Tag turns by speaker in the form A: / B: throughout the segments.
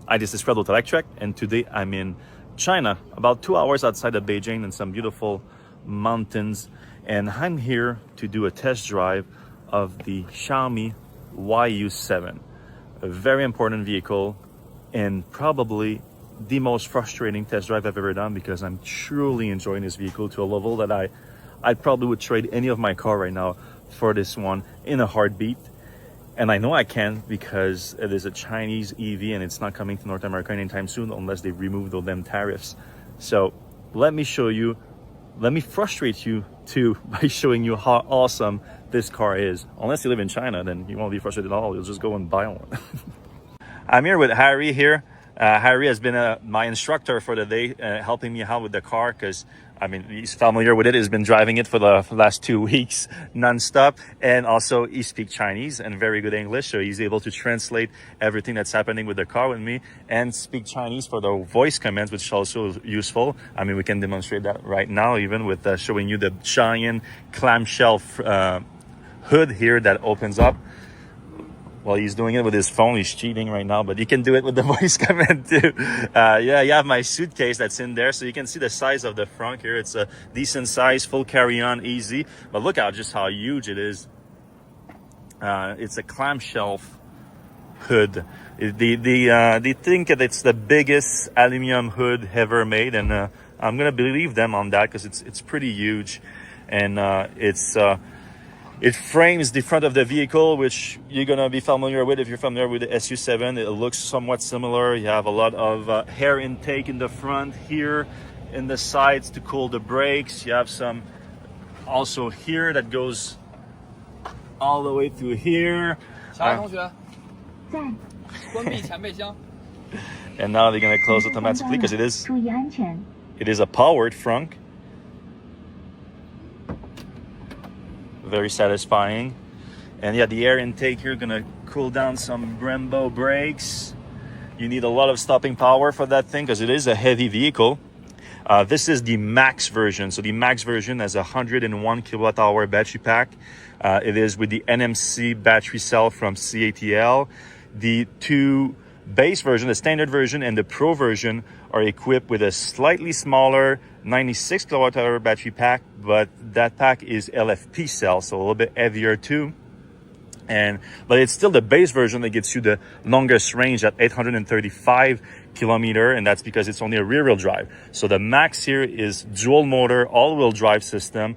A: Hi, this is Fred with Electrek, and today I'm in China, about 2 hours outside of Beijing in some beautiful mountains, and I'm here to do a test drive of the Xiaomi Yu7, a very important vehicle and probably the most frustrating test drive I've ever done because I'm truly enjoying this vehicle to a level that I probably would trade any of my car right now for this one in a heartbeat. And I know I can because it is a Chinese EV and it's not coming to North America anytime soon unless they remove those damn tariffs. So let me show you, let me frustrate you too by showing you how awesome this car is. Unless you live in China, then you won't be frustrated at all. You'll just go and buy one. I'm here with Harry here. Harry has been my instructor for the day, helping me out with the car because I mean, he's familiar with it. He's been driving it for the last 2 weeks non-stop. And also he speaks Chinese and very good English. So he's able to translate everything that's happening with the car with me and speak Chinese for the voice commands, which is also useful. I mean, we can demonstrate that right now, even with showing you the giant clamshell hood here that opens up. Well, he's doing it with his phone. He's cheating right now, but you can do it with the voice command too. Yeah, you have my suitcase that's in there. So you can see the size of the front here. It's a decent size, full carry-on, easy. But look out just how huge it is. It's a clamshell hood. They think that it's the biggest aluminum hood ever made. And I'm going to believe them on that because it's pretty huge. And it frames the front of the vehicle, which you're going to be familiar with if you're familiar with the SU7. It looks somewhat similar. You have a lot of air intake in the front here, in the sides to cool the brakes. You have some also here that goes all the way through here. And now they're going to close automatically because it is a powered front. Very satisfying. And yeah, the air intake here gonna cool down some Brembo brakes. You need a lot of stopping power for that thing because it is a heavy vehicle. This is the max version. So the max version has a 101 kilowatt hour battery pack. It is with the NMC battery cell from CATL. The two base version, the standard version and the pro version, are equipped with a slightly smaller 96 kilowatt hour battery pack, but that pack is LFP cell, so a little bit heavier too. But it's still the base version that gets you the longest range at 835 kilometer, and that's because it's only a rear-wheel drive. So the max here is dual motor, all-wheel drive system,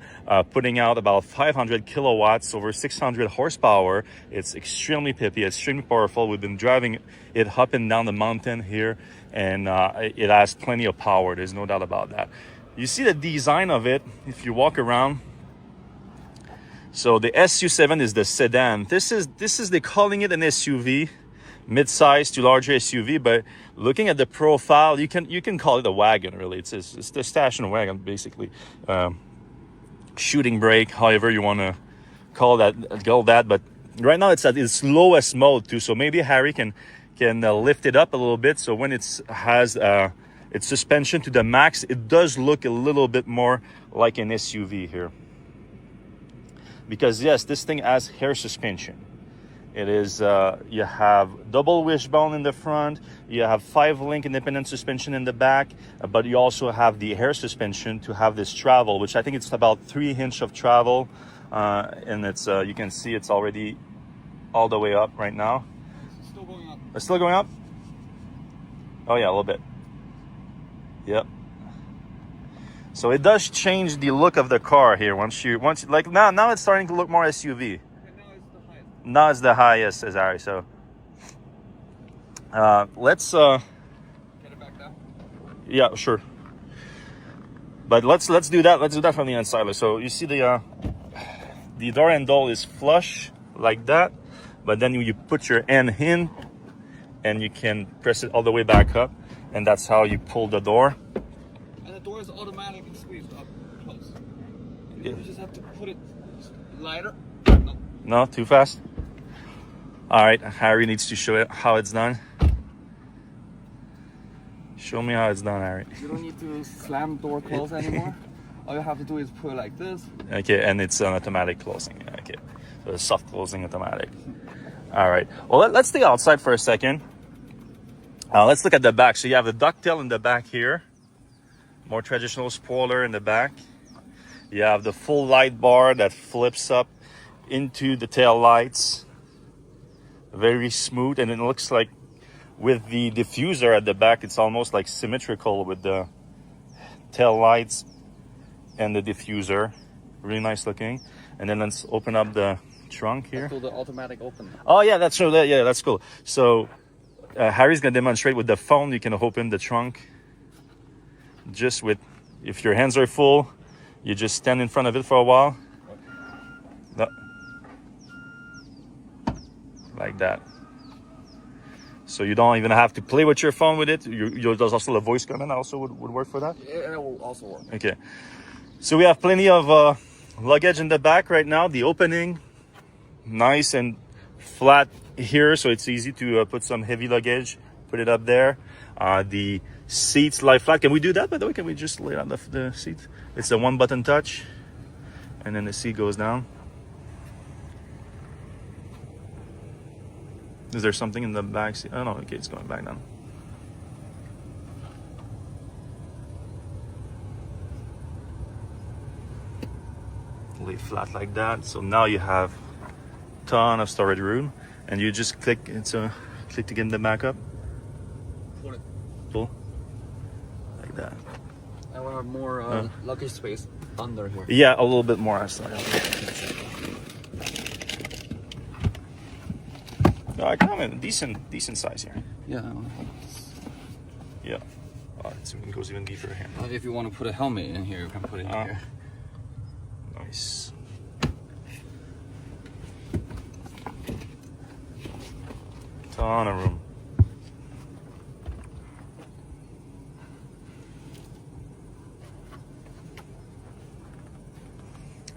A: putting out about 500 kilowatts, over 600 horsepower. It's extremely peppy, extremely powerful. We've been driving it up and down the mountain here, and it has plenty of power. There's no doubt about that. You see the design of it if you walk around. So the SU7 is the sedan. This is they're calling it an SUV, mid-size to larger SUV, but looking at the profile, you can call it a wagon. Really, it's the station wagon basically. Shooting brake, however you want to call that. But right now it's at its lowest mode too. So maybe Harry can lift it up a little bit. So when it has its suspension to the max, it does look a little bit more like an SUV here. Because yes, this thing has air suspension. It is, you have double wishbone in the front, you have 5-link independent suspension in the back, but you also have the air suspension to have this travel, which I think it's about 3 inches of travel. And it's, you can see it's already all the way up right now. It's still going up. It's still going up? Oh yeah, a little bit. Yep. So it does change the look of the car here once like now it's starting to look more SUV. Okay, now it's the highest, as Harry. So let's get it back down. Yeah, sure. But let's do that. Let's do that from the inside. So you see the door handle is flush like that, but then you put your hand in and you can press it all the way back up, and that's how you pull the door. And the door is automatically squeezed up close. You just have to put it lighter. No, too fast. All right, Harry needs to show it how it's done. Show me how it's done, Harry.
B: You don't need to slam door close anymore. All you have to do is put it like this.
A: Okay, and it's an automatic closing. Okay, so it's soft closing automatic. All right, well, let's stay outside for a second. Let's look at the back. So you have the ducktail in the back here. More traditional spoiler in the back. You have the full light bar that flips up into the tail lights. Very smooth, and it looks like with the diffuser at the back, it's almost like symmetrical with the tail lights and the diffuser. Really nice looking. And then let's open up the trunk here.
B: Let's do the automatic open.
A: Oh yeah, that's true. Yeah, that's cool. So Harry's gonna demonstrate with the phone. You can open the trunk just with, if your hands are full, you just stand in front of it for a while. No. Like that. So you don't even have to play with your phone with it. There's also a voice command also would work for that.
B: Yeah, it will also work.
A: Okay. So we have plenty of luggage in the back right now. The opening, nice and flat here, so it's easy to put some heavy luggage, put it up there. The seats lie flat. Can we do that, by the way? Can we just lay out the seat? It's a one button touch, and then the seat goes down. Is there something in the back seat? Oh no, okay, it's going back down. Lay flat like that. So now you have a ton of storage room, and you just click. It's a click to get them back up.
B: Pull it.
A: Pull. Like that.
B: And we'll have more luggage space under here.
A: Yeah, a little bit more outside. Come in, decent size here.
B: Yeah.
A: Yeah. It goes even deeper here.
B: If you want to put a helmet in here, you can put it in here.
A: Nice. Ton of room.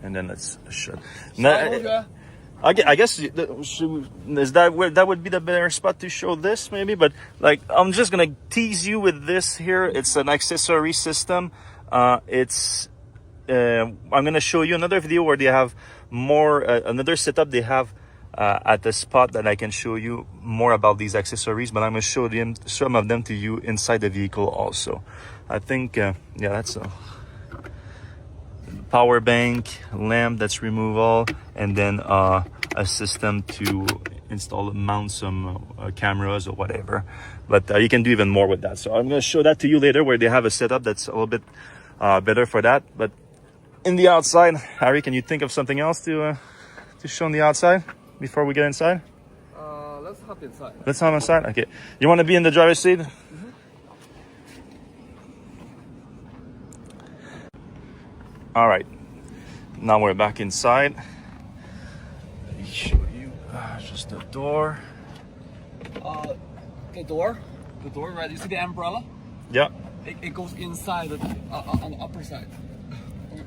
A: And then let's shut. I guess that would be the better spot to show this maybe, but like I'm just gonna tease you with this here. It's an accessory system. I'm gonna show you another video where they have more another setup they have at the spot that I can show you more about these accessories, but I'm gonna show them some of them to you inside the vehicle also. I think yeah, that's a power bank, lamp that's removable, and then a system to mount some cameras or whatever. But you can do even more with that. So I'm going to show that to you later, where they have a setup that's a little bit better for that. But in the outside, Harry, can you think of something else to show on the outside before we get inside?
B: Let's hop inside.
A: Let's hop inside. Okay. You want to be in the driver's seat?
B: Mm-hmm.
A: All right, now we're back inside. Let me show you just the door.
B: The door, right? You see the umbrella?
A: Yeah.
B: It goes inside on the upper side.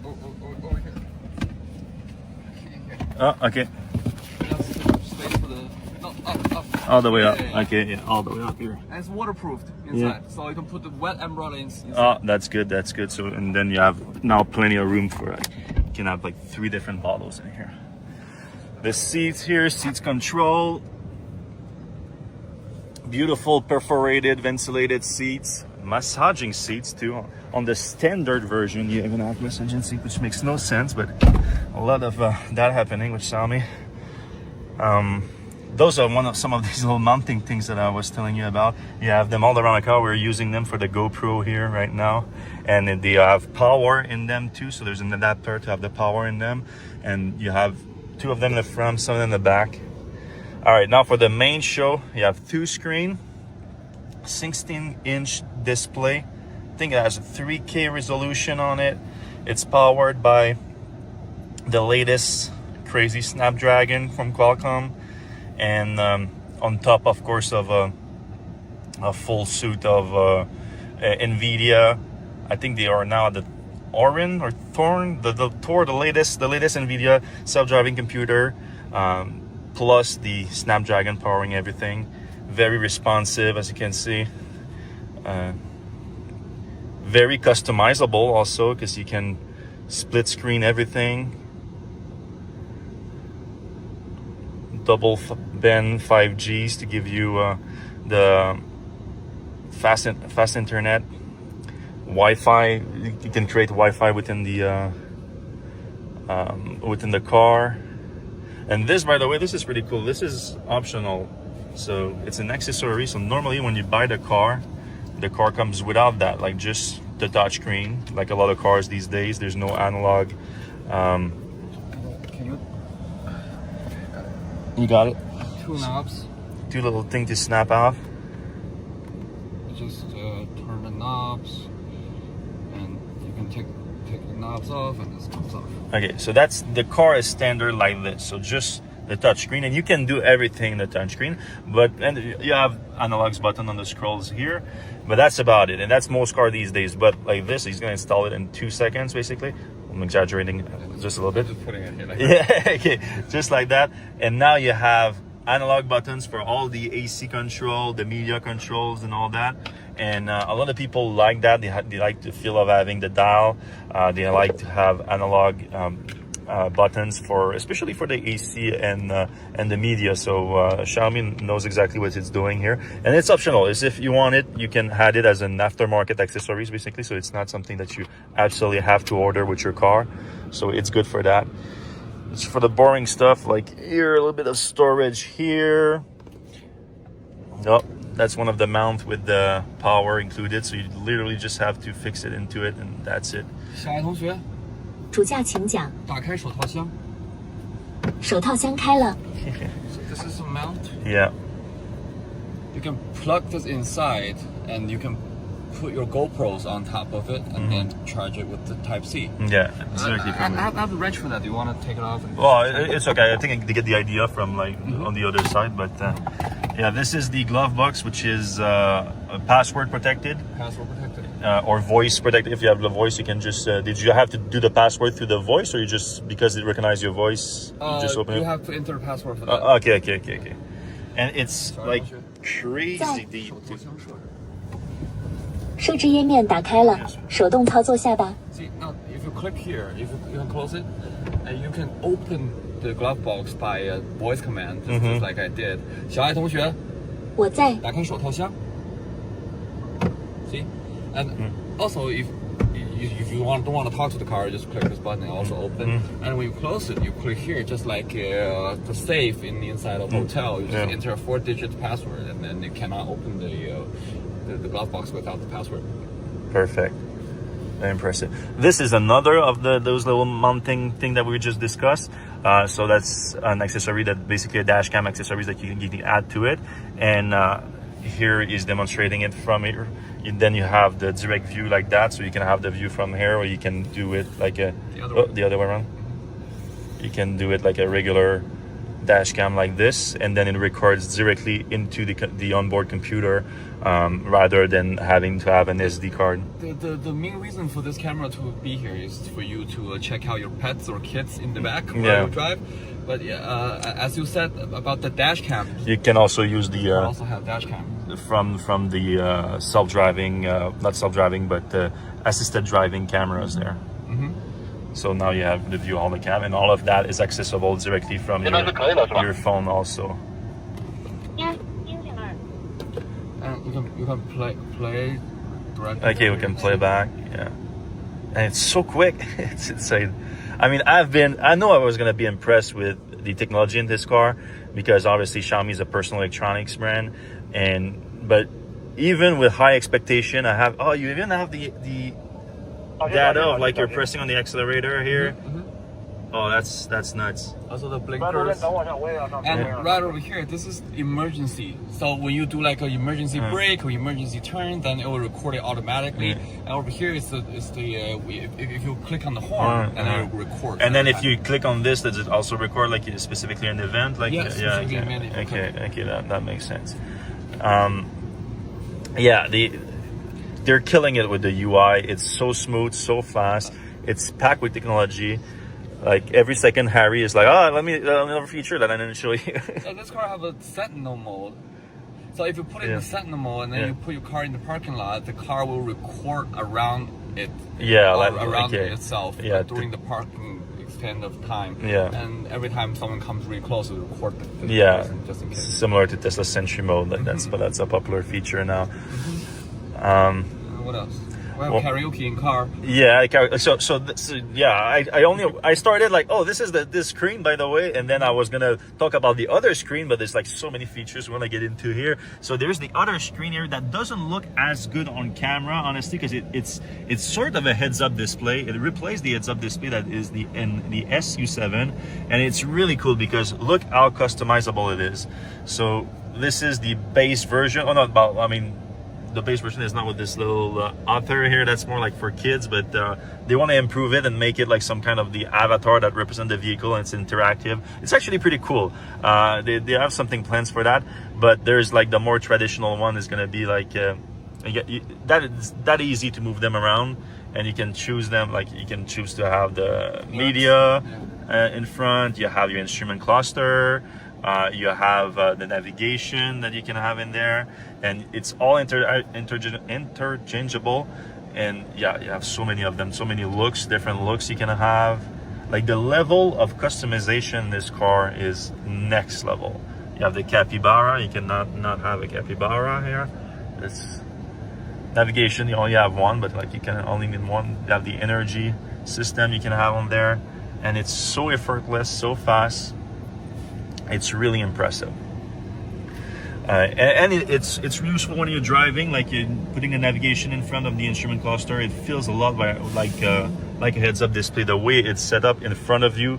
B: Over here.
A: Oh, okay.
B: Space for the up.
A: All the way up.
B: Yeah.
A: Okay, yeah, all the way up here.
B: And it's waterproofed inside, so you can put the wet umbrella inside.
A: Oh, that's good. That's good. So, and then you have now plenty of room for it. You can have like 3 different bottles in here. The seats here, seats control. Beautiful perforated, ventilated seats. Massaging seats too. On the standard version, you even have massaging seat, which makes no sense, but a lot of that happening with Xiaomi. Those are some of these little mounting things that I was telling you about. You have them all around the car. We're using them for the GoPro here right now. And they have power in them too. So there's an adapter to have the power in them. And you have 2 of them in the front, some in the back. All right, now for the main show, you have 2 screen, 16-inch display. I think it has a 3K resolution on it. It's powered by the latest crazy Snapdragon from Qualcomm. And on top, of course, of a full suite of NVIDIA. I think they are now the Orin or Thorn, the latest NVIDIA self-driving computer, plus the Snapdragon powering everything. Very responsive, as you can see. Very customizable also, because you can split screen everything. Double band 5Gs to give you the fast internet, Wi-Fi. You can create Wi-Fi within the car. And this, by the way, this is pretty cool. This is optional, so it's an accessory. So normally when you buy the car comes without that, like just the touchscreen. Like a lot of cars these days, there's no analog.
B: Can
A: You got it?
B: two knobs?
A: Two little things to snap off.
B: Just turn the knobs, and you can take the knobs off, and this comes off.
A: Okay, so that's the car is standard like this. So just the touchscreen, and you can do everything in the touchscreen. And you have analogs button on the scrolls here, but that's about it. And that's most car these days. But like this, he's gonna install it in 2 seconds, basically. I'm exaggerating just a little bit.
B: Just putting it here. Like
A: Yeah, okay, just like that. And now you have analog buttons for all the AC control, the media controls, and all that. And a lot of people like that. They like the feel of having the dial. They like to have analog buttons especially for the AC and the media. So Xiaomi knows exactly what it's doing here, and it's optional. Is if you want it, you can add it as an aftermarket accessories, basically. So it's not something that you absolutely have to order with your car. So it's good for that. It's for the boring stuff, like here, a little bit of storage here. Nope, that's one of the mount with the power included. So you literally just have to fix it into it, and that's it.
B: 小爱同学，
C: 主驾请讲。
B: 打开手套箱。
C: 手套箱开了。
B: So this is a mount.
A: Yeah.
B: You can plug this inside, and you can put your GoPros on top of it, and then charge it with the Type C.
A: Yeah, exactly.
B: I have a wrench for that. Do you want to take it off?
A: Well, it's okay. I think I get the idea from like on the other side, but yeah, this is the glove box, which is password protected.
B: Password protected.
A: Or voice protected. If you have the voice, you can just. Did you have to do the password through the voice, or you just because it recognizes your voice, you just open
B: you
A: it?
B: have to enter a password for that.
A: Okay. And it's like crazy deep.
C: 设置页面打开了，手动操作下吧。
B: See, now if you click here, if you can close it, and you can open the glove box by a voice command, just like I did. 小爱同学，
C: 我在。
B: 打开手套箱。See, and also if you don't want to talk to the car, just click this button and also open. And when you close it, you click here, just like the safe in the inside of a hotel. You just enter a 4-digit password, and then you cannot open the glove box without the password.
A: Perfect. Very impressive. This is another of those little mounting thing that we just discussed. So that's an accessory that basically a dash cam accessories that you can add to it. And here is demonstrating it from here. Then you have the direct view like that, so you can have the view from here, or you can do it like the other way around. You can do it like a regular dash cam like this, and then it records directly into the onboard computer rather than having to have an SD card.
B: The main reason for this camera to be here is for you to check out your pets or kids in the back while you drive. But as you said about the dash cam,
A: you can also use
B: you also have dash cam
A: from the self-driving, not self-driving, but assisted driving cameras there. So now you have the view on the cam, and all of that is accessible directly from your phone also.
B: And you can play directly.
A: Okay, we can play back. Yeah, and it's so quick. It's insane. I mean, I know I was gonna be impressed with the technology in this car because obviously Xiaomi is a personal electronics brand, but even with high expectation, you even have the data of like you're pressing on the accelerator here. Oh, that's nuts.
B: Also the blinkers. And right over here, this is emergency. So when you do like an emergency brake or emergency turn, then it will record it automatically. And over here is if you click on the horn, then it will record.
A: And then if you click on this, does it also record like specifically an event? Like
B: yes,
A: okay.
B: An event.
A: Okay, that makes sense. They're killing it with the UI. It's so smooth, so fast. It's packed with technology. Like every second, Harry is like, let me another feature that I didn't show you.
B: So this car have a Sentinel mode. So if you put it in the Sentinel mode and then you put your car in the parking lot, the car will record around it. Around it itself during the parking extent of time. Yeah. And every time someone comes really close, it will record the person just in case.
A: Similar to Tesla Sentry mode. Like that's a popular feature now.
B: What else? We have karaoke in car.
A: Yeah, I started like, oh, this is this screen, by the way, and then I was gonna talk about the other screen, but there's like so many features we want to get into here. So there's the other screen here that doesn't look as good on camera, honestly, because it's sort of a heads-up display. It replaced the heads-up display that is in the SU7, and it's really cool because look how customizable it is. So this is the base version. Oh, not about, I mean, the base version is not with this little author here. That's more like for kids, but they want to improve it and make it like some kind of the avatar that represents the vehicle, and it's interactive. It's actually pretty cool. They have something plans for that, but there's like the more traditional one is going to be like that easy to move them around, and you can choose them. Like you can choose to have the media in front. You have your instrument cluster. You have the navigation that you can have in there, and it's all interchangeable. And yeah, you have so many of them, so many looks, different looks you can have. Like the level of customization in this car is next level. You have the capybara. You cannot not have a capybara here. It's navigation. You only have one, but like you can only need one. You have the energy system you can have on there, and it's so effortless, so fast. It's really impressive, and it's useful when you're driving. Like you're putting a navigation in front of the instrument cluster. It feels a lot like a heads-up display. The way it's set up in front of you,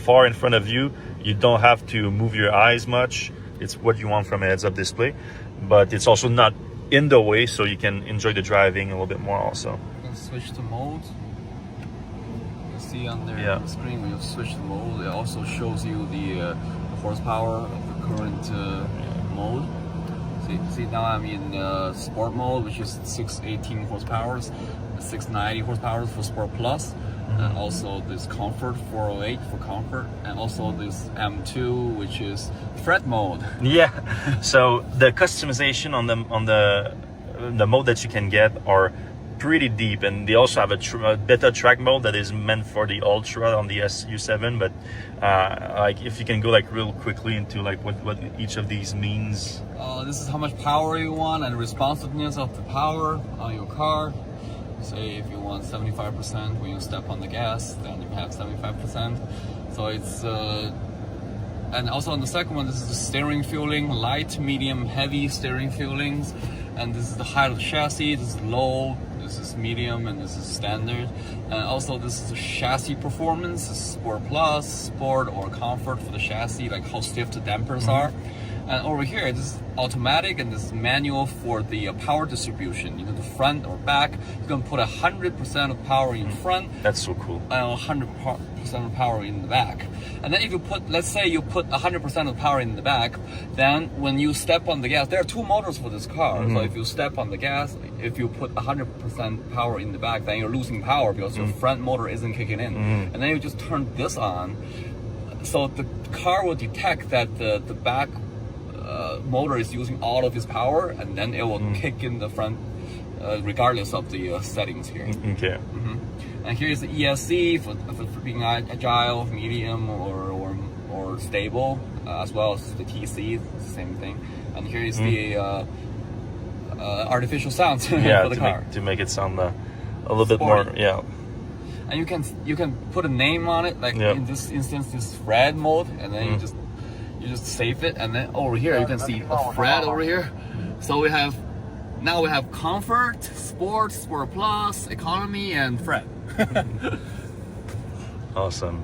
A: far in front of you, you don't have to move your eyes much. It's what you want from a heads-up display, but it's also not in the way, so you can enjoy the driving a little bit more. Also,
B: Let's switch to mode. See on there on the screen when you switch to mode, it also shows you the horsepower of the current mode. See now I'm in sport mode, which is 618 horsepower, 690 horsepower for Sport Plus, and also this comfort 408 for comfort, and also this M2, which is fret mode.
A: Yeah. So the customization on the mode that you can get are pretty deep, and they also have a beta track mode that is meant for the Ultra on the SU7. But like if you can go like real quickly into like what each of these means.
B: This is how much power you want and responsiveness of the power on your car. Say if you want 75% when you step on the gas, then you have 75%. So it's and also on the second one, this is the steering feeling, light, medium, heavy steering feelings, and this is the height of the chassis. This is low, this is medium, and this is standard. And also this is the chassis performance. This is Sport Plus, Sport, or Comfort for the chassis, like how stiff the dampers are. And over here, this is automatic, and this is manual for the power distribution. You know, the front or back, you can put 100% of power in front.
A: That's so cool.
B: And 100% of power in the back. And then if you put, let's say you put 100% of power in the back, then when you step on the gas, there are two motors for this car. So if you step on the gas, if you put 100% power in the back, then you're losing power because your front motor isn't kicking in. And then you just turn this on. So the car will detect that the back motor is using all of its power, and then it will kick in the front regardless of the settings here.
A: Okay.
B: And here's the ESC for being agile, medium, or stable, as well as the TC, it's the same thing. And here is the artificial sound for the car.
A: To make it sound a little bit more,
B: And you can put a name on it, like in this instance, this red mode, and then you just save it, and then over here you can see a fret over here. So we have comfort, sport, sport plus, economy, and fret.
A: Awesome.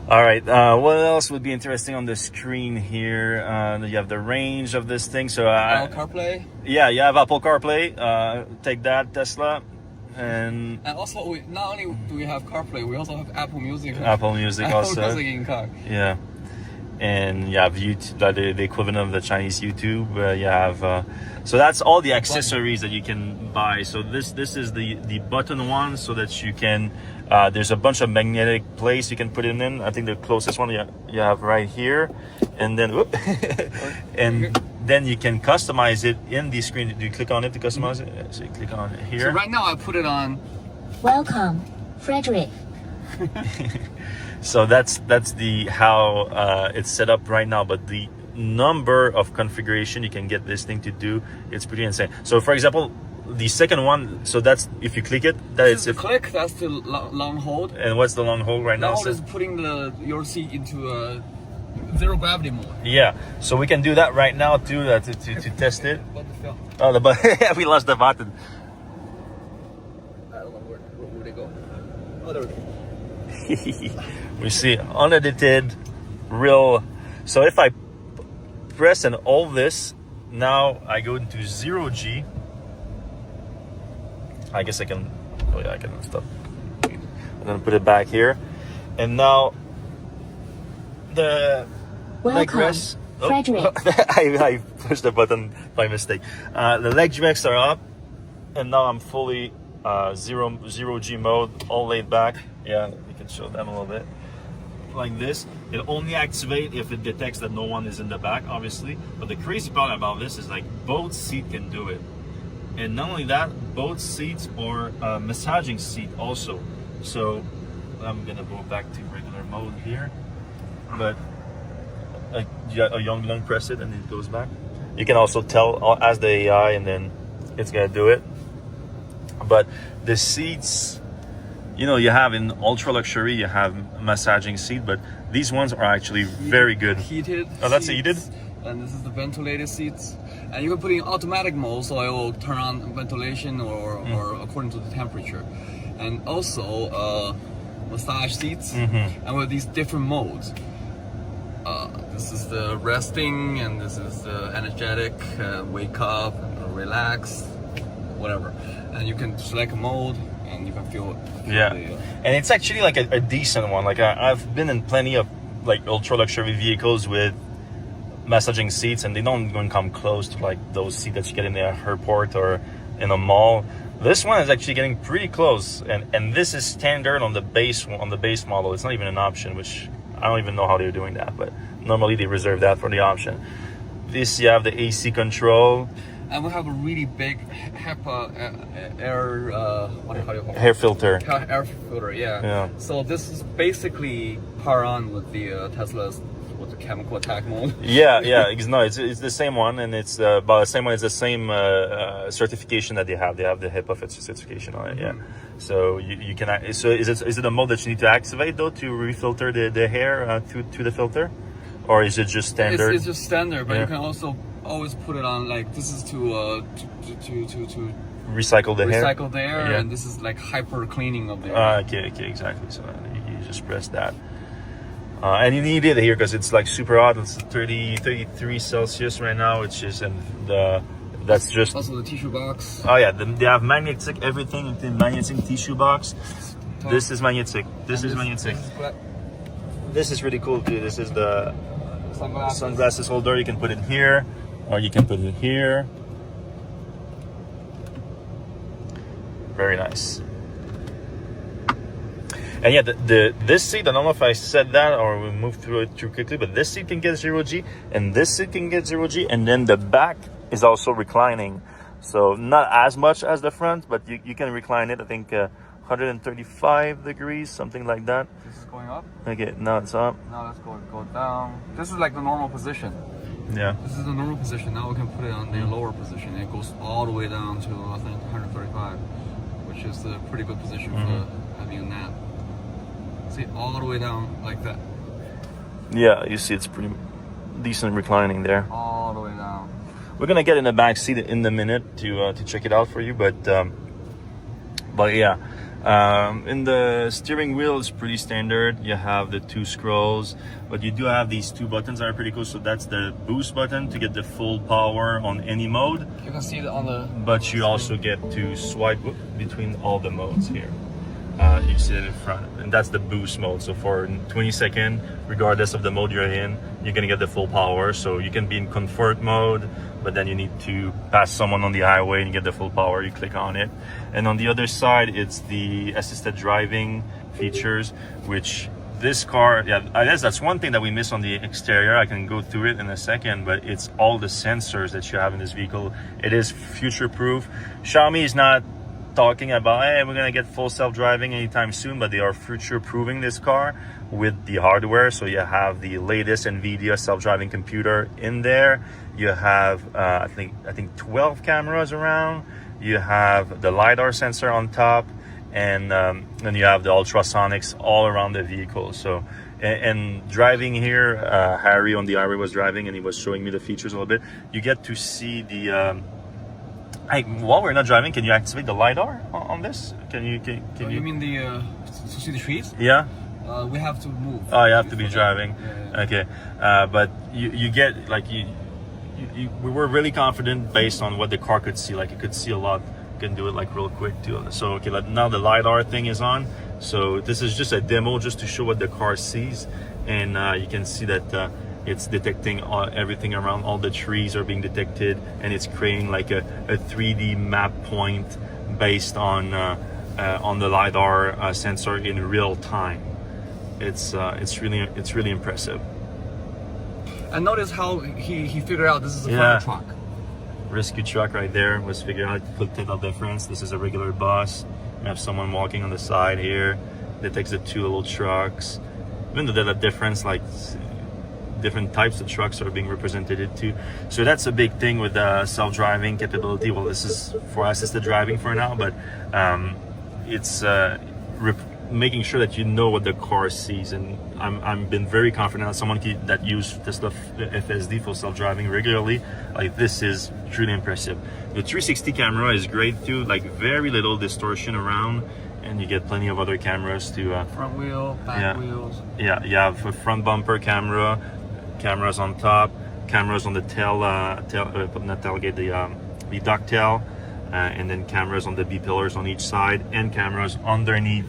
A: All right, what else would be interesting on the screen here? You have the range of this thing. So
B: CarPlay.
A: Yeah, you have Apple CarPlay. Take that, Tesla. And
B: also, not only do we have CarPlay, we also have Apple Music.
A: Apple Music also.
B: Apple Music in car.
A: Yeah. And you have YouTube, the equivalent of the Chinese YouTube. You have so that's all the accessories that you can buy. So this is the button one, so that you can there's a bunch of magnetic plates you can put it in. I think the closest one you have right here, and then and then you can customize it in the screen. Do you click on it to customize it? So you click on it here.
B: So right now I put it on.
C: Welcome, Frederick.
A: So that's the how it's set up right now. But number of configuration you can get this thing to do. It's pretty insane. So for example, the second one, so that's if you click it, that
B: This
A: is
B: is the click, that's the long hold.
A: And what's the long hold right now?
B: Long hold is putting your seat into a zero gravity mode.
A: Yeah, so we can do that right now too to test it.
B: What the hell?
A: Oh, the button. We lost the button.
B: I don't know where they go. Oh, there we go.
A: We see unedited, real. So if I press and hold this, now I go into 0G. I guess I can. Oh yeah, I can stop. I'm gonna put it back here, and now the leg
C: Welcome,
A: rests.
C: Frederick.
A: I pushed the button by mistake. The leg rests are up, and now I'm fully zero G mode, all laid back. Yeah, you can show them a little bit. Like this, it only activates if it detects that no one is in the back, obviously. But the crazy part about this is like both seats can do it, and not only that, both seats are massaging seat also. So I'm gonna go back to regular mode here, but a young long press it and it goes back. You can also tell as the AI, and then it's gonna do it. But the seats, you know, you have in ultra luxury, you have massaging seat, but these ones are actually very good.
B: Heated.
A: Oh, that's
B: seats,
A: heated?
B: And this is the ventilated seats. And you can put it in automatic mode, so it will turn on ventilation or according to the temperature. And also massage seats. And with these different modes. This is the resting, and this is the energetic, wake up, relax, whatever. And you can select a mode, and you can feel
A: Yeah,
B: the,
A: and it's actually like a decent one. Like I've been in plenty of like ultra luxury vehicles with massaging seats, and they don't even come close to like those seats that you get in the airport or in a mall. This one is actually getting pretty close, and this is standard on the base model. It's not even an option, which I don't even know how they're doing that, but normally they reserve that for the option. This, you have the AC control.
B: And we have a really big HEPA air, what do you call it?
A: Air filter.
B: Air filter, yeah. So this is basically power on with the Tesla's with the chemical attack mode.
A: Yeah. No, it's the same one, and it's about the same one. It's the same certification that they have. They have the HEPA certification on it. Yeah. So you can. So is it a mode that you need to activate though to refilter the air to the filter, or is it just standard?
B: It's just standard, but you can also always put it on, like this is to
A: recycle the air.
B: Recycle the air, and this is like hyper cleaning of the air.
A: Okay, exactly. So you just press that. And you need it here because it's like super hot. It's 33 Celsius right now, which is, and that's just
B: also the tissue box.
A: Oh yeah, they have magnetic everything, including magnetic tissue box. This is magnetic. This is magnetic. This is really cool too. This is the sunglasses holder. You can put it here, or you can put it here. Very nice. And yeah, this seat, I don't know if I said that or we moved through it too quickly, but this seat can get 0G, and this seat can get 0G, and then the back is also reclining. So not as much as the front, but you can recline it, I think 135 degrees, something like that.
B: This is going up.
A: Okay, now it's up.
B: Now let's go down. This is like the normal position.
A: Yeah.
B: This is the normal position. Now we can put it on the lower position. It goes all the way down to, I think, 135, which is a pretty good position for having a nap. See, all the way down like that.
A: Yeah, you see it's pretty decent reclining there.
B: All the way down.
A: We're gonna get in the back seat in a minute to check it out for you, but yeah, in the steering wheel is pretty standard. You have the 2 scrolls, but you do have these 2 buttons that are pretty cool. So that's the boost button to get the full power on any mode.
B: You can see it on the.
A: But you also get to swipe between all the modes here. You see it in front, and that's the boost mode. So for 20 seconds, regardless of the mode you're in, you're gonna get the full power. So you can be in comfort mode, but then you need to pass someone on the highway and you get the full power. You click on it, and on the other side, it's the assisted driving features, which this car, yeah, I guess that's one thing that we miss on the exterior. I can go through it in a second, but it's all the sensors that you have in this vehicle. It is future proof. Xiaomi is not talking about, hey, we're gonna get full self-driving anytime soon, but they are future-proofing this car with the hardware. So you have the latest NVIDIA self-driving computer in there. You have I think 12 cameras around. You have the LiDAR sensor on top, and then you have the ultrasonics all around the vehicle. So and driving here, Harry on the highway was driving and he was showing me the features a little bit. You get to see the while we're not driving, can you activate the LiDAR on this? Can you
B: You mean the to see the trees?
A: Yeah.
B: We have to move.
A: Oh, you have to be driving.
B: Yeah.
A: Okay. But you get like we were really confident based on what the car could see. Like it could see a lot. You can do it like real quick too. So okay, now the LiDAR thing is on. So this is just a demo just to show what the car sees, and you can see that it's detecting everything around. All the trees are being detected, and it's creating like a 3D map point based on the LiDAR sensor in real time. It's really impressive.
B: And notice how he figured out this is a fire truck.
A: Rescue truck right there was figured out. Could tell the difference. This is a regular bus. We have someone walking on the side here. Detects the two little trucks. Even though there's a difference, like different types of trucks are being represented too. So that's a big thing with the self-driving capability. Well, this is for assisted driving for now, but it's making sure that you know what the car sees. And I'm been very confident as someone that use Tesla FSD for self-driving regularly. Like this is truly impressive. The 360 camera is great too, like very little distortion around, and you get plenty of other cameras to
B: front wheel, back wheels.
A: Yeah, you have a front bumper camera, cameras on top, cameras on the not tailgate, the ducktail, and then cameras on the B pillars on each side, and cameras underneath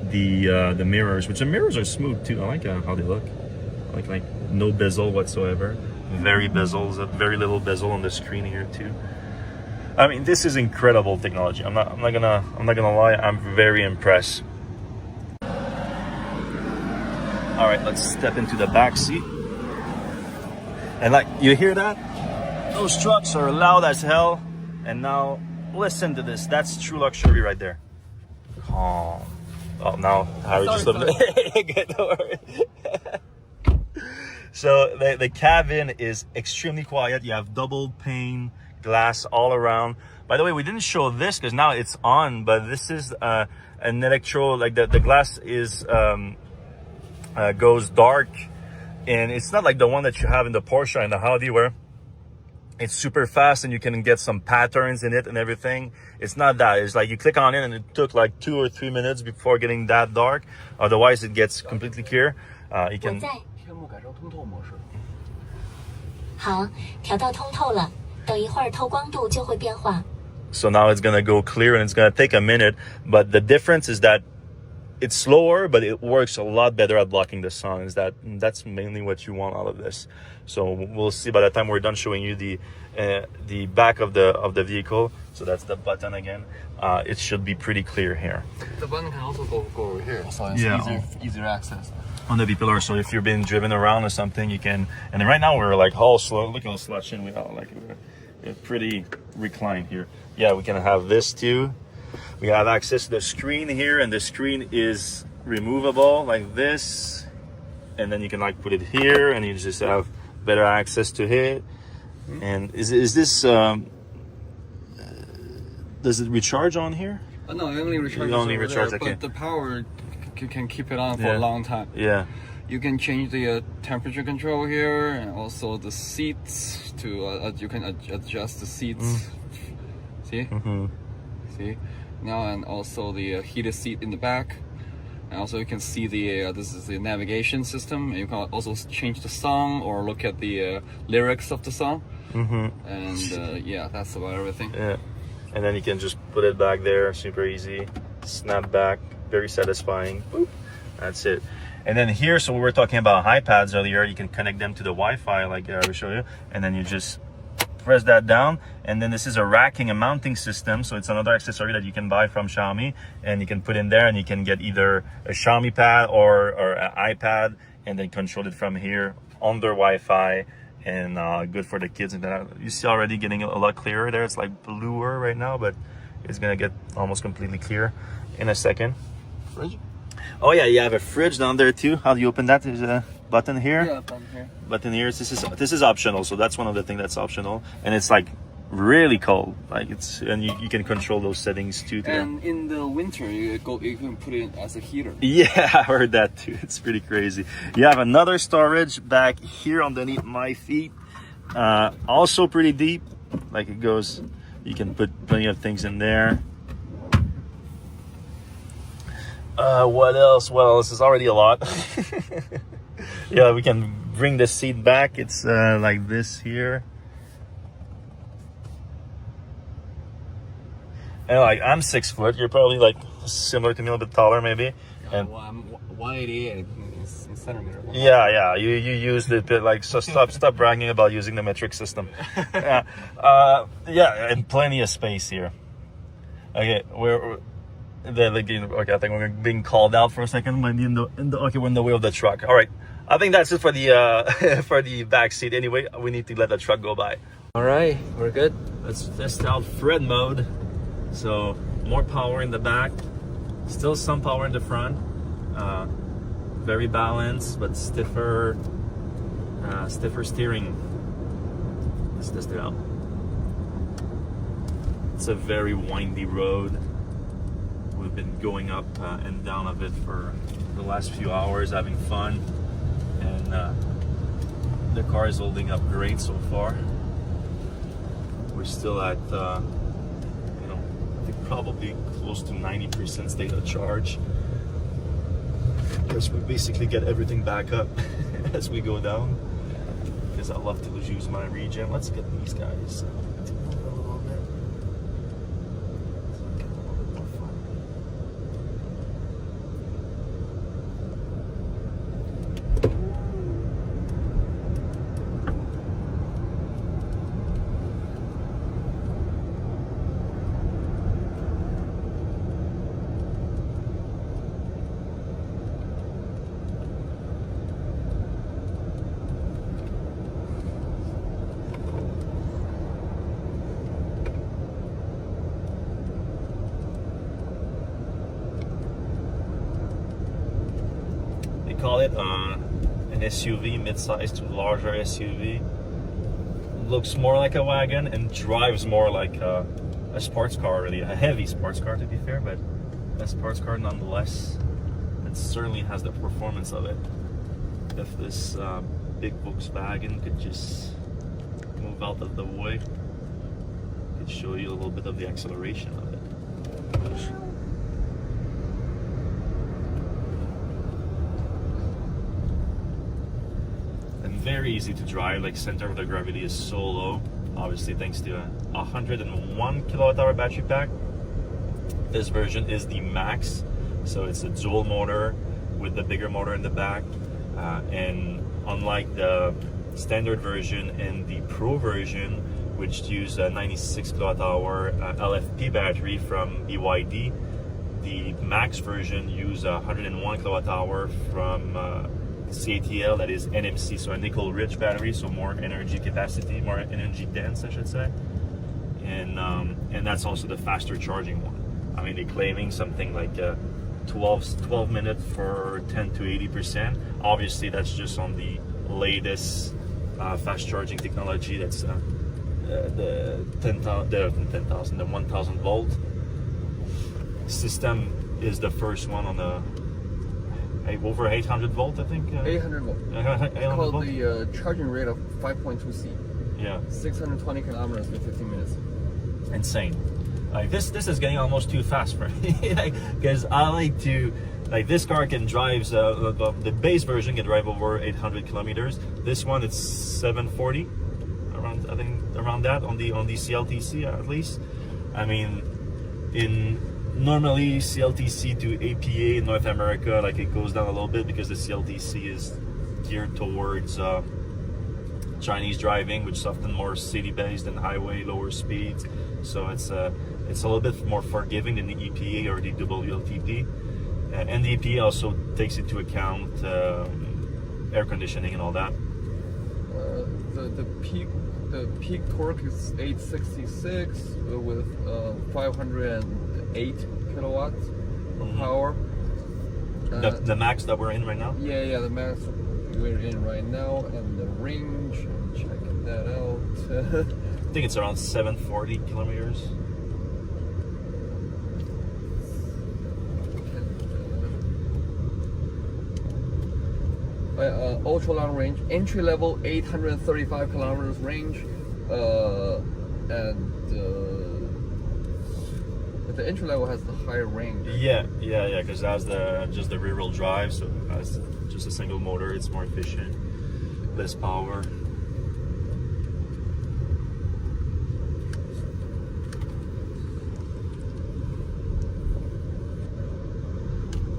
A: the mirrors, which the mirrors are smooth too. I like how they look, like no bezel whatsoever. Very little bezel on the screen here too. I mean, this is incredible technology. I'm not gonna lie. I'm very impressed. All right, let's step into the back seat. And like, you hear that? Those trucks are loud as hell. And now listen to this. That's true luxury right there. Calm. Oh, now Harry just left it. Don't worry. So the cabin is extremely quiet. You have double pane glass all around. By the way, we didn't show this because now it's on, but this is an electro, like the glass is goes dark, and it's not like the one that you have in the Porsche and the Audi where it's super fast and you can get some patterns in it and everything. It's not that. It's like you click on it and it took like 2 or 3 minutes before getting that dark. Otherwise it gets completely clear. You can
C: 好，调到通透了，等一会儿透光度就会变化。
A: So now it's gonna go clear and it's gonna take a minute, but the difference is that it's slower, but it works a lot better at blocking the sun. That's mainly what you want out of this. So we'll see by the time we're done showing you the back of the vehicle. So that's the button again. It should be pretty clear here.
B: The button can also go over here, so it's easier access.
A: On the B-pillar, so if you're being driven around or something, you can. And then right now we're like all slow. Look how slouched in we are. Like we're pretty reclined here. Yeah, we can have this too. We have access to the screen here, and the screen is removable like this. And then you can like put it here, and you just have better access to it. And is this does it recharge on here?
B: No, it only recharges.
A: Okay.
B: But the power, you can keep it on for a long time.
A: Yeah.
B: You can change the temperature control here, and also the seats to you can adjust the seats. See? See? Now, and also the heated seat in the back. And also you can see the this is the navigation system. You can also change the song or look at the lyrics of the song. And yeah, that's about everything.
A: Yeah. And then you can just put it back there, super easy. Snap back, very satisfying. Boop. That's it. And then here, so we were talking about iPads earlier. You can connect them to the Wi-Fi, like I will show you. And then you just press that down, and then this is a racking and mounting system. So it's another accessory that you can buy from Xiaomi, and you can put in there, and you can get either a Xiaomi pad or an iPad, and then control it from here under Wi-Fi. And good for the kids. And you see already getting a lot clearer there. It's like bluer right now, but It's gonna get almost completely clear in a second.
B: Fridge?
A: Oh yeah, you have a fridge down there too. How do you open that? There's a button here.
B: Yeah, down here.
A: Button here. This is optional, so that's one of the things that's optional, and it's like really cold. Like it's, and you can control those settings too.
B: And in the winter, you can put it as a heater.
A: Yeah, I heard that too. It's pretty crazy. You have another storage back here underneath my feet. Also pretty deep. Like it goes, you can put plenty of things in there. What else? Well, this is already a lot. Yeah, we can bring the seat back. It's like this here. And like I'm 6 foot, you're probably like similar to me, a little bit taller maybe. And
B: well, I'm 188 in centimeter.
A: yeah, you used it, but like, so stop bragging about using the metric system. Yeah, and plenty of space here. Okay, okay, I think we're being called out for a second. Maybe okay, we're in the way of the truck. All right, I think that's it for the for the back seat. Anyway, we need to let the truck go by. All right, we're good. Let's test out Fred mode. So more power in the back, still some power in the front. Very balanced, but stiffer steering. Let's test it out. It's a very windy road. We've been going up and down of it for the last few hours, having fun, and the car is holding up great so far. We're still at probably close to 90% state of charge. Because we basically get everything back up as we go down. Because I love to use my regen. Let's get these guys. Call it an SUV, mid-size to larger SUV. Looks more like a wagon and drives more like a sports car, really, a heavy sports car to be fair, but a sports car nonetheless. It certainly has the performance of it. If this big Volkswagen could just move out of the way, I could show you a little bit of the acceleration of it. Very easy to drive, like center of the gravity is so low, obviously thanks to a 101 kilowatt-hour battery pack. This version is the max, so it's a dual motor with the bigger motor in the back, and unlike the standard version and the Pro version, which use a 96 kilowatt-hour LFP battery from BYD, the max version use a 101 kilowatt-hour from CATL, that is NMC, so a nickel-rich battery, so more energy capacity, more energy dense, I should say, and that's also the faster charging one. I mean, they're claiming something like 12 minutes for 10 to 80%. Obviously, that's just on the latest fast charging technology. That's the 1000 volt system is the first one on the over 800 volt, I think.
B: 800 volt.
A: 800
B: called
A: volt?
B: the charging rate of 5.2 C.
A: Yeah.
B: 620 kilometers in 15 minutes.
A: Insane. Like this is getting almost too fast for me. Because I like to, like this car can drive, the base version can drive over 800 kilometers. This one it's 740, around, I think around that on the CLTC at least. I mean, normally CLTC to APA in North America, like it goes down a little bit because the CLTC is geared towards Chinese driving, which is often more city-based and highway, lower speeds. So it's a little bit more forgiving than the EPA or the WLTP. And the EPA also takes into account air conditioning and all that.
B: The peak torque is 866 with 508 kilowatts of power.
A: The max that we're in right now?
B: Yeah, the max we're in right now, and the range, I'm checking that out.
A: I think it's around 740 kilometers.
B: Ultra long range, entry level 835 kilometers range, and the entry level has the higher range.
A: Yeah, because that's just the rear wheel drive, so that's just a single motor. It's more efficient, less power.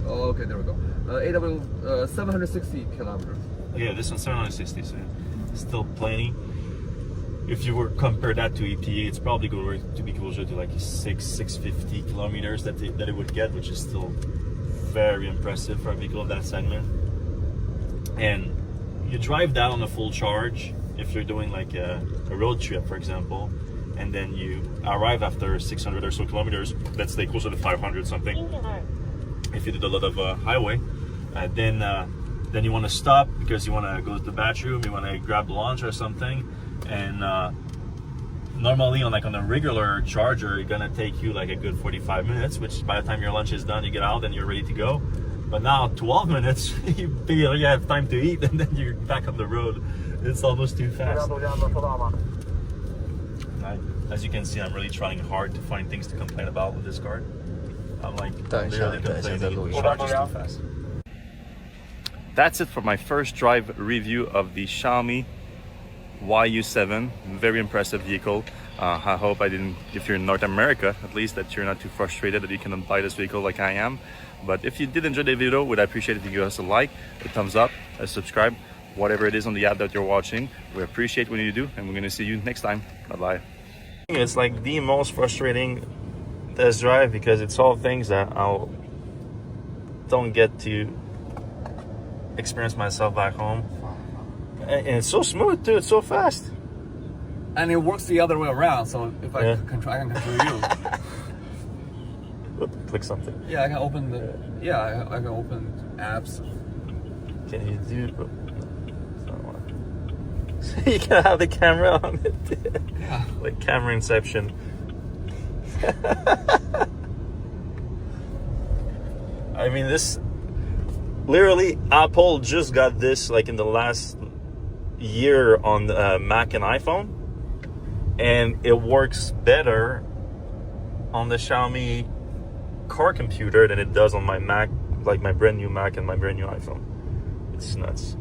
B: Oh, okay, there we go. AW 760 kilometers.
A: Yeah, this one's 760, so still plenty. If you were compare that to EPA, it's probably going to be closer to like 650 kilometers that it would get, which is still very impressive for a vehicle of that segment. And you drive that on a full charge if you're doing like a road trip, for example, and then you arrive after 600 or so kilometers, let's say closer to 500 something. If you did a lot of highway, then you want to stop because you want to go to the bathroom, you want to grab lunch or something, and normally on a regular charger, it's gonna take you like a good 45 minutes, which by the time your lunch is done, you get out and you're ready to go. But now 12 minutes, you barely have time to eat, and then you're back on the road. It's almost too fast. As you can see, I'm really trying hard to find things to complain about with this car. I'm like literally complaining it charges too fast. That's it for my first drive review of the Xiaomi Yu7. Very impressive vehicle. I hope if you're in North America, at least, that you're not too frustrated that you cannot buy this vehicle like I am. But if you did enjoy the video, would I appreciate if you give us a like, a thumbs up, a subscribe, whatever it is on the app that you're watching. We appreciate when you do, and we're gonna see you next time. Bye-bye. It's like the most frustrating test drive because it's all things that I don't get to experience myself back home. And it's so smooth too, it's so fast.
B: And it works the other way around, so if I can control you.
A: Click something.
B: Yeah, I can open I can open apps.
A: Can you do? You can have the camera on it.
B: Yeah.
A: Like camera inception. I mean, this literally Apple just got this like in the last year on Mac and iPhone, and it works better on the Xiaomi car computer than it does on my Mac, like my brand new Mac and my brand new iPhone. It's nuts.